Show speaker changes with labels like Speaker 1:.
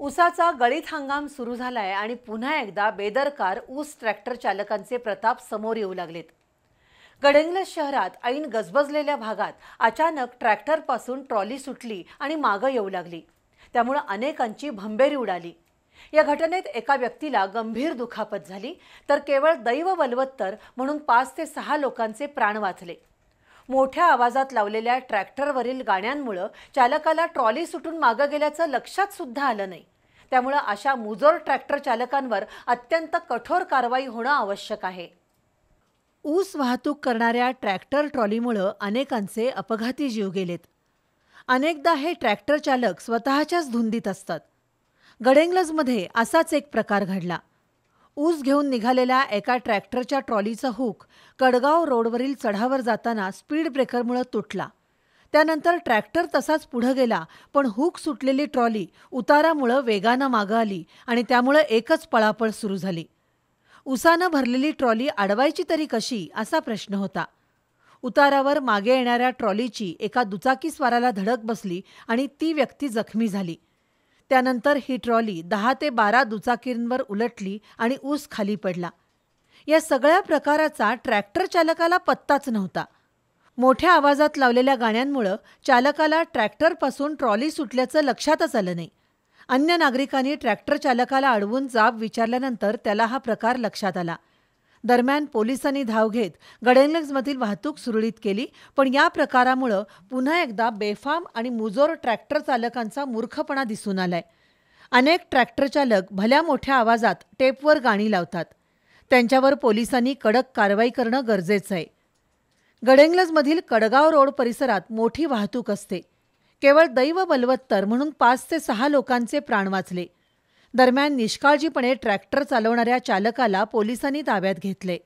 Speaker 1: ऊसाचा गळीत हंगाम सुरू झालाय आणि पुन्हा एकदा बेदरकार ऊस ट्रॅक्टर चालकांचे प्रताप समोर येऊ लागलेत। गडहिंग्लज शहरात ऐन गजबजलेल्या भागात अचानक ट्रॅक्टरपासून ट्रॉली सुटली आणि मागे येऊ लागली। त्यामुळे अनेकांची भंबेरी उडाली। या घटनेत एका व्यक्तीला गंभीर दुखापत झाली तर केवळ दैव बलवत्तर म्हणून 5 ते 6 लोकांचे प्राण वाचले। मोठ्या आवाजात लावलेल्या ट्रॅक्टरवरील गाण्यांमुळे चालकाला ट्रॉली सुटून मागे गेल्याचं लक्षात सुद्धा आलं नाही। त्यामुळे अशा मुजोर ट्रॅक्टर चालकांवर अत्यंत कठोर कारवाई होणं आवश्यक आहे। ऊस वाहतूक करणाऱ्या ट्रॅक्टर ट्रॉलीमुळे अनेकांचे अपघाती जीव गेलेत। अनेकदा हे ट्रॅक्टर चालक स्वतःच्याच धुंदीत असतात। गडहिंग्लजमध्ये असाच एक प्रकार घडला। ऊस घेऊन निघालेल्या एका ट्रॅक्टरच्या ट्रॉलीचा हुक कडगाव रोडवरील चढावर जाताना स्पीड ब्रेकरमुळे तुटला। त्यानंतर ट्रॅक्टर तसाच पुढे गेला, पण हुक सुटलेली ट्रॉली उतारामुळे वेगाने मागे आली आणि त्यामुळे एकच पळापळ सुरू झाली। उसाने भरलेली ट्रॉली अडवायची तरी कशी असा प्रश्न होता। उतारावर मागे येणाऱ्या ट्रॉलीची एका दुचाकीस्वाराला धडक बसली आणि ती व्यक्ती जखमी झाली। त्यानंतर ही ट्रॉली 10 ते 12 दुचाकींवर उलटली आणि ऊस खाली पडला। या सगळ्या प्रकाराचा ट्रॅक्टर चालकाला पत्ताच नव्हता। मोठ्या आवाजात लावलेल्या गाण्यांमुळे चालकाला ट्रॅक्टरपासून ट्रॉली सुटल्याचं लक्षातच आलं नाही। अन्य नागरिकांनी ट्रॅक्टर चालकाला अडवून जाब विचारल्यानंतर त्याला हा प्रकार लक्षात आला। दरम्यान पोलिसांनी धाव घेत गडहिंग्लजमधील वाहतूक सुरळीत केली, पण या प्रकारामुळे पुन्हा एकदा बेफाम आणि मुजोर ट्रॅक्टर चालकांचा मूर्खपणा दिसून आलाय। अनेक ट्रॅक्टर चालक भल्या मोठ्या आवाजात टेपवर गाणी लावतात। त्यांच्यावर पोलिसांनी कडक कारवाई करणं गरजेचं आहे। गडहिंग्लजमधील कडगाव रोड परिसरात मोठी वाहतूक असते। केवळ दैव बलवत्तर म्हणून 5 ते 6 लोकांचे प्राण वाचले। दरम्यान निष्काळजीपणे ट्रॅक्टर चालवणाऱ्या चालकाला पोलिसांनी ताब्यात घेतले।